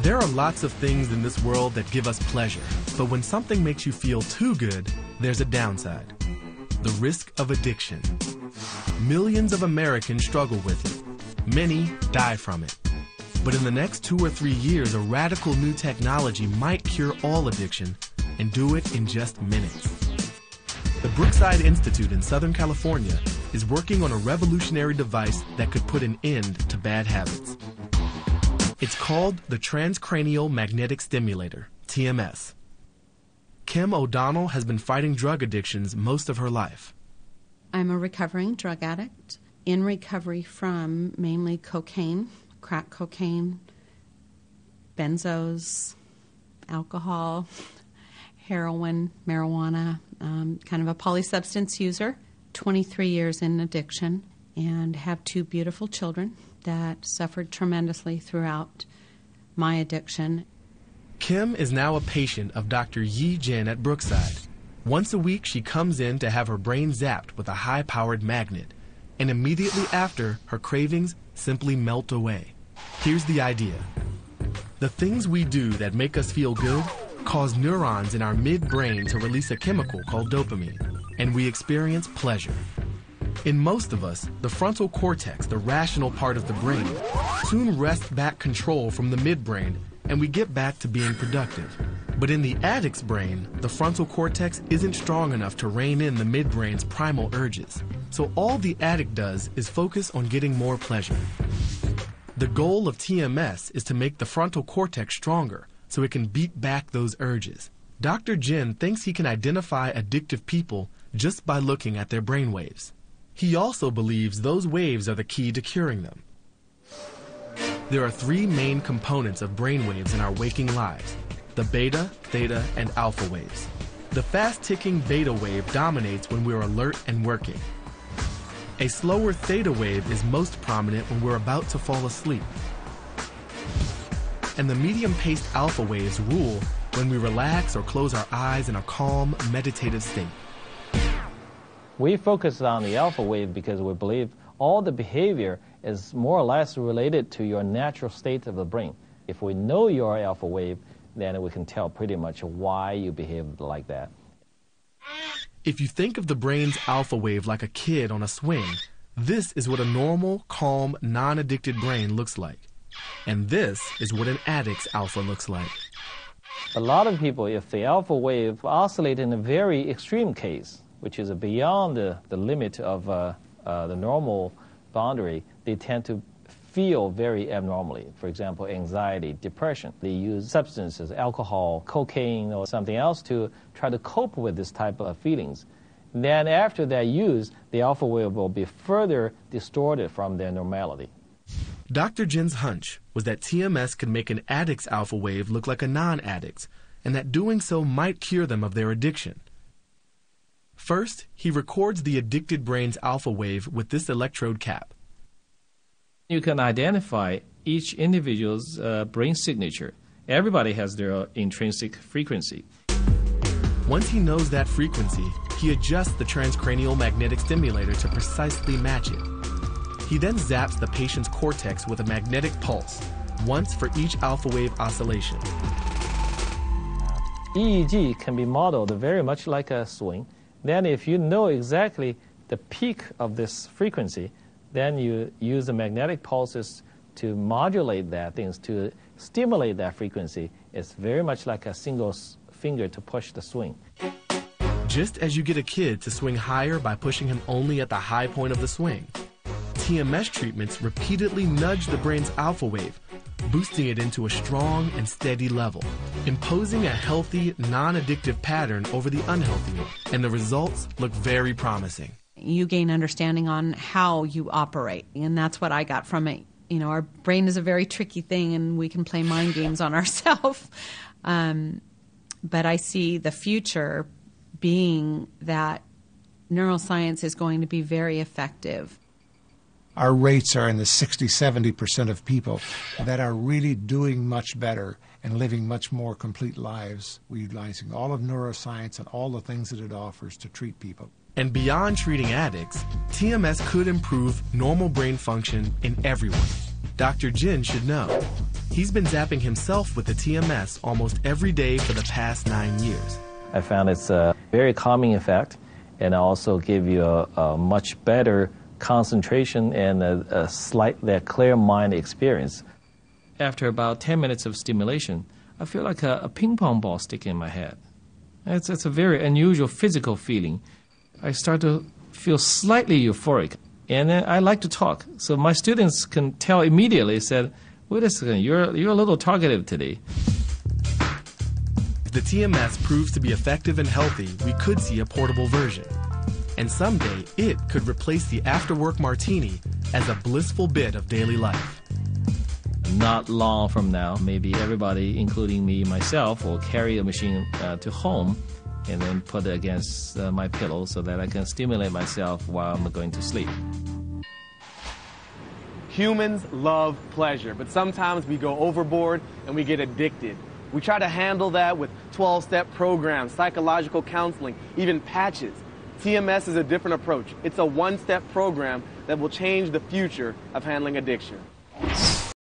There are lots of things in this world that give us pleasure, but when something makes you feel too good, there's a downside. The risk of addiction. Millions of Americans struggle with it. Many die from it. But in the next 2 or 3 years, a radical new technology might cure all addiction and do it in just minutes. The Brookside Institute in Southern California is working on a revolutionary device that could put an end to bad habits. It's called the Transcranial Magnetic Stimulator, TMS. Kim O'Donnell has been fighting drug addictions most of her life. I'm a recovering drug addict, in recovery from mainly cocaine, crack cocaine, benzos, alcohol, heroin, marijuana, kind of a polysubstance user, 23 years in addiction, and have 2 beautiful children that suffered tremendously throughout my addiction. Kim is now a patient of Dr. Yi Jin at Brookside. Once a week, she comes in to have her brain zapped with a high-powered magnet, and immediately after, her cravings simply melt away. Here's the idea. The things we do that make us feel good cause neurons in our midbrain to release a chemical called dopamine, and we experience pleasure. In most of us, the frontal cortex, the rational part of the brain, soon wrests back control from the midbrain, and we get back to being productive. But in the addict's brain, the frontal cortex isn't strong enough to rein in the midbrain's primal urges. So all the addict does is focus on getting more pleasure. The goal of TMS is to make the frontal cortex stronger so it can beat back those urges. Dr. Jin thinks he can identify addictive people just by looking at their brain waves. He also believes those waves are the key to curing them. There are 3 main components of brain waves in our waking lives: the beta, theta, and alpha waves. The fast-ticking beta wave dominates when we're alert and working. A slower theta wave is most prominent when we're about to fall asleep. And the medium-paced alpha waves rule when we relax or close our eyes in a calm, meditative state. We focus on the alpha wave because we believe all the behavior is more or less related to your natural state of the brain. If we know your alpha wave, then we can tell pretty much why you behave like that. If you think of the brain's alpha wave like a kid on a swing, this is what a normal, calm, non-addicted brain looks like. And this is what an addict's alpha looks like. A lot of people, if the alpha wave oscillates in a very extreme case, which is beyond the limit of the normal boundary, they tend to feel very abnormally. For example, anxiety, depression. They use substances, alcohol, cocaine, or something else to try to cope with this type of feelings. Then after that use, the alpha wave will be further distorted from their normality. Dr. Jin's hunch was that TMS could make an addict's alpha wave look like a non-addict's, and that doing so might cure them of their addiction. First, he records the addicted brain's alpha wave with this electrode cap. You can identify each individual's brain signature. Everybody has their intrinsic frequency. Once he knows that frequency, he adjusts the transcranial magnetic stimulator to precisely match it. He then zaps the patient's cortex with a magnetic pulse, once for each alpha wave oscillation. EEG can be modeled very much like a swing. Then if you know exactly the peak of this frequency, then you use the magnetic pulses to modulate that, to stimulate that frequency. It's very much like a single finger to push the swing. Just as you get a kid to swing higher by pushing him only at the high point of the swing, TMS treatments repeatedly nudge the brain's alpha wave, boosting it into a strong and steady level, imposing a healthy, non-addictive pattern over the unhealthy one, and the results look very promising. You gain understanding on how you operate, and that's what I got from it. You know, our brain is a very tricky thing, and we can play mind games on ourselves. But I see the future being that neuroscience is going to be very effective. Our rates are in the 60-70% of people that are really doing much better and living much more complete lives, utilizing all of neuroscience and all the things that it offers to treat people. And beyond treating addicts, TMS could improve normal brain function in everyone. Dr. Jin should know. He's been zapping himself with the TMS almost every day for the past 9 years. I found it's a very calming effect, and also give you a much better concentration and a slightly clear mind experience. After about 10 minutes of stimulation, I feel like a ping pong ball sticking in my head. It's a very unusual physical feeling. I start to feel slightly euphoric, and then I like to talk. So my students can tell immediately, said, wait a second, you're a little talkative today. If the TMS proves to be effective and healthy, we could see a portable version. And someday, it could replace the after-work martini as a blissful bit of daily life. Not long from now, maybe everybody, including me, myself, will carry a machine to home and then put it against my pillow so that I can stimulate myself while I'm going to sleep. Humans love pleasure, but sometimes we go overboard and we get addicted. We try to handle that with 12-step programs, psychological counseling, even patches. TMS is a different approach. It's a one-step program that will change the future of handling addiction.